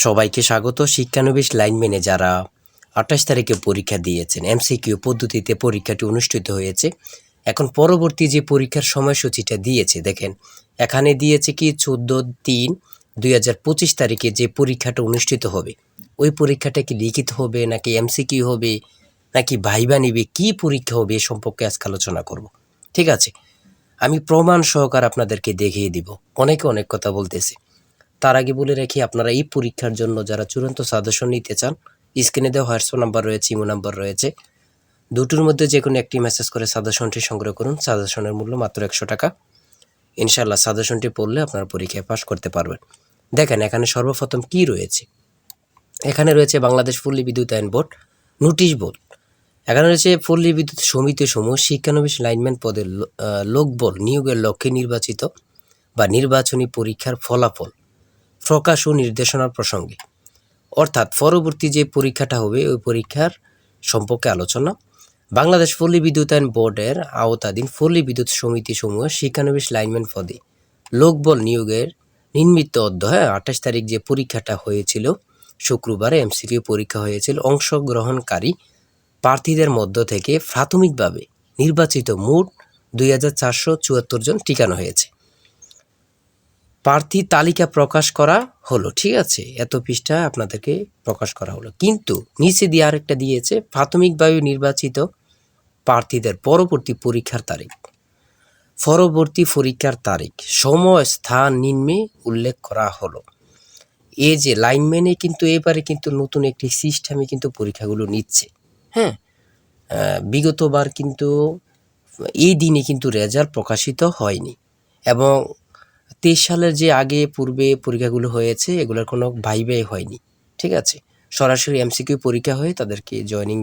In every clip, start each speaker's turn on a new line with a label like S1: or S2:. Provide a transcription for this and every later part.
S1: সবাইকে স্বাগত। শিক্ষানবিশ লাইনম্যানে যারা 28 তারিখে পরীক্ষা দিয়েছেন, এমসিকিউ পদ্ধতিতে পরীক্ষাটি অনুষ্ঠিত হয়েছে। এখন পরবর্তী যে পরীক্ষার সময়সূচিটা দিয়েছে দেখেন, এখানে দিয়েছে কি 14/3/2025 তারিখে যে পরীক্ষাটা অনুষ্ঠিত হবে, ওই পরীক্ষাটা কি লিখিত হবে নাকি এমসিকিউ হবে নাকি ভাইবা নিবে, কি পরীক্ষা হবে এ সম্পর্কে আজকে আলোচনা করব। ঠিক আছে, আমি প্রমাণ সহকারে আপনাদেরকে দেখিয়ে দিব। অনেকে অনেক কথা বলতেছে। তার আগে বলে রাখি, আপনারা এই পরীক্ষার জন্য যারা চূড়ান্ত সাজেশন নিতে চান, স্ক্রিনে দেওয়া হোয়াটসঅ্যাপ নাম্বার রয়েছে, ইমো নাম্বার রয়েছে, দুটোর মধ্যে যে কোনো একটি মেসেজ করে সাজেশনটি সংগ্রহ করুন। সাজেশনের মূল্য মাত্র 100 টাকা। ইনশাআল্লাহ সাজেশনটি পড়লে আপনারা পরীক্ষায় পাশ করতে পারবেন। দেখেন এখানে সর্বপ্রথম কি রয়েছে। এখানে রয়েছে বাংলাদেশ পল্লী বিদ্যুতায়ন বোর্ড নোটিশ বোর্ড। এখানে রয়েছে পল্লী বিদ্যুৎ সমিতি সমূহ শিক্ষানবিশ লাইনম্যান পদের লোকবল নিয়োগের লক্ষ্যে নির্বাচিত বা নির্বাচনী পরীক্ষার ফলাফল প্রকাশ ও নির্দেশনার প্রসঙ্গে, অর্থাৎ পরবর্তী যে পরীক্ষাটা হবে ওই পরীক্ষার সম্পর্কে আলোচনা। বাংলাদেশ পল্লী বিদ্যুতায়ন বোর্ডের আওতাধীন পল্লী বিদ্যুৎ সমিতি সমূহ শিক্ষানবিশ লাইনম্যান পদে লোকবল নিয়োগের নিম্মিত অধ্যায় 28 তারিখ যে পরীক্ষাটা হয়েছিল, শুক্রবারে এমসিকিউ পরীক্ষা হয়েছিল। অংশগ্রহণকারী প্রার্থীদের মধ্য থেকে প্রাথমিকভাবে নির্বাচিত মোট 2474 জন টিকানো হয়েছে। প্রার্থী তালিকা প্রকাশ করা হলো। ঠিক আছে, এত পৃষ্ঠা আপনাদেরকে প্রকাশ করা হলো, কিন্তু নিচে দিয়ে আরেকটা দিয়েছে প্রাথমিকভাবে নির্বাচিত প্রার্থীদের পরবর্তী পরীক্ষার তারিখ সময় স্থান নিম্নে উল্লেখ করা হলো। এই যে লাইনম্যানে কিন্তু এবারে কিন্তু নতুন একটি সিস্টেমে কিন্তু পরীক্ষাগুলো নিচ্ছে। হ্যাঁ, বিগতবার কিন্তু এই দিনে কিন্তু রেজাল্ট প্রকাশিত হয়নি, এবং 23 সালের যে আগে পূর্বে পরীক্ষাগুলো হয়েছে এগুলোর কোনো ভাইভাই হয়নি। ঠিক আছে, সরাসরি এমসিকিউ পরীক্ষা হয়ে তাদেরকে জয়নিং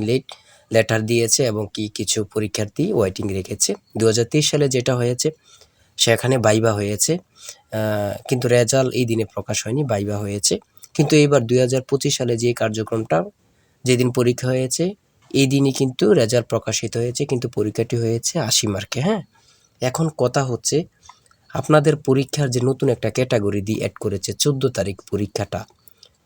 S1: লেটার দিয়েছে এবং কিছু পরীক্ষার্থী ওয়েটিং রেখেছে। 2023 সালে যেটা হয়েছে সেখানে ভাইভা হয়েছে, কিন্তু রেজাল্ট এই দিনে প্রকাশ হয়নি, ভাইভা হয়েছে। কিন্তু এবার 2025 সালে যে কার্যক্রমটা, যেদিন পরীক্ষা হয়েছে এই দিনই কিন্তু রেজাল্ট প্রকাশিত হয়েছে, কিন্তু পরীক্ষাটি হয়েছে 80 মার্কে। হ্যাঁ, এখন কথা হচ্ছে আপনাদের পরীক্ষার যে নতুন একটা ক্যাটাগরি দিয়ে অ্যাড করেছে 14 তারিখ পরীক্ষাটা,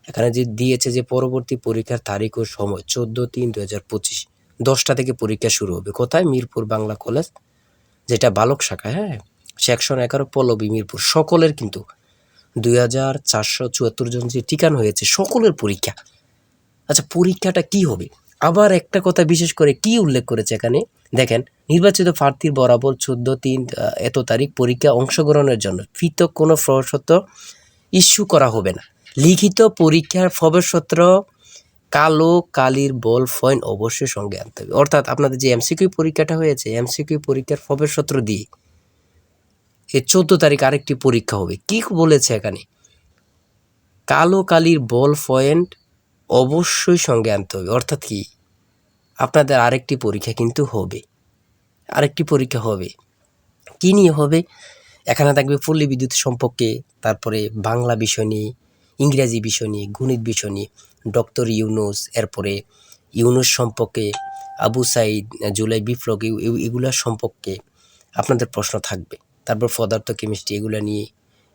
S1: এখানে যে দিয়েছে যে পরবর্তী পরীক্ষার তারিখ ও সময় 14/3/2025 10টা থেকে পরীক্ষা শুরু হবে। কোথায়? মিরপুর বাংলা কলেজ, যেটা বালক শাখা। হ্যাঁ, সেকশন 11 পল্লবী মিরপুর। সকলের কিন্তু 2474 জন যে টিকানো হয়েছে সকলের পরীক্ষা। আচ্ছা, পরীক্ষাটা কি হবে? আবার একটা কথা বিশেষ করে কি উল্লেখ করেছে এখানে দেখেন, নির্বাচিত প্রার্থীর বরাবর 14/3 এত তারিখ পরীক্ষা অংশগ্রহণের জন্য পৃথক কোনো প্রবেশপত্র ইস্যু করা হবে না। লিখিত পরীক্ষার প্রবেশপত্র কালো কালির বল পয়েন্ট অবশ্যই সঙ্গে আনতে হবে। অর্থাৎ আপনাদের যে এমসিকিউ পরীক্ষাটা হয়েছে, এমসিকিউ পরীক্ষার প্রবেশপত্র দিয়ে এই 14 তারিখ আরেকটি পরীক্ষা হবে। কি বলেছে এখানে? কালো কালির বল পয়েন্ট অবশ্যই সঙ্গে আনতে হবে। অর্থাৎ কি, আপনাদের আরেকটি পরীক্ষা কিন্তু হবে, আরেকটি পরীক্ষা হবে। কি নিয়ে হবে? এখানে থাকবে পল্লী বিদ্যুৎ সম্পর্কে, তারপরে বাংলা বিষয় নিয়ে, ইংরেজি বিষয় নিয়ে, গণিত বিষয় নিয়ে, ডক্টর ইউনুস, এরপরে ইউনুস সম্পর্কে, আবু সাইদ, জুলাই বিপ্লব, এগুলা সম্পর্কে আপনাদের প্রশ্ন থাকবে। তারপর পদার্থ কেমিস্ট্রি, এগুলা নিয়ে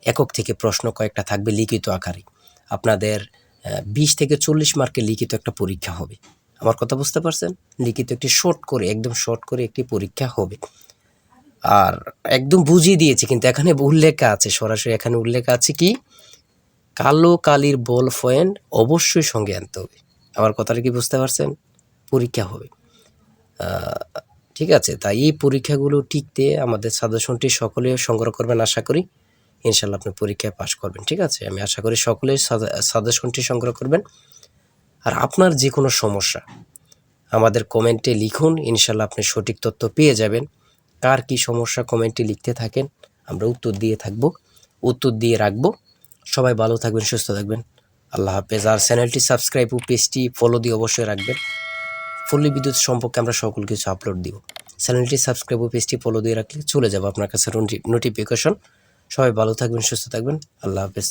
S1: একক থেকে প্রশ্ন কয়েকটা থাকবে লিখিত আকারে। আপনাদের 20 থেকে 40 মার্কের লিখিত একটা পরীক্ষা হবে। আমার কথা বুঝতে পারছেন? লিখিত একটি একদম শর্ট করে একটি পরীক্ষা হবে। আর একদম বুঝিয়ে দিয়েছে, কিন্তু এখানে উল্লেখ আছে, সরাসরি এখানে উল্লেখ আছে কি, কালো কালির বল পয়েন্ট অবশ্যই সঙ্গে আনতে হবে। আমার কথাটা কি বুঝতে পারছেন? পরীক্ষা হবে, ঠিক আছে। তাই এই পরীক্ষাগুলো টিকতে আমাদের সাজেশনটি সকলে সংগ্রহ করবেন, আশা করি ইনশাল্লাহ আপনি পরীক্ষায় পাশ করবেন। ঠিক আছে, আমি আশা করি সকলে সাজেশনটি সংগ্রহ করবেন। আর আপনার যে কোনো সমস্যা আমাদের কমেন্টে লিখুন, ইনশাল্লাহ আপনি সঠিক তথ্য পেয়ে যাবেন। কার কি সমস্যা কমেন্টে লিখতে থাকেন, আমরা উত্তর দিয়ে রাখবো। সবাই ভালো থাকবেন, সুস্থ থাকবেন, আল্লাহ হাফেজ। আর চ্যানেলটি সাবস্ক্রাইব ও পেজটি ফলো দিয়ে অবশ্যই রাখবেন। পল্লী বিদ্যুৎ সম্পর্কে আমরা সকল কিছু আপলোড দিব। চ্যানেলটি সাবস্ক্রাইব ও পেজটি ফলো দিয়ে রাখলে চলে যাবো আপনার কাছে নোটিফিকেশন। সবাই ভালো থাকবেন, সুস্থ থাকবেন, আল্লাহ হাফেজ।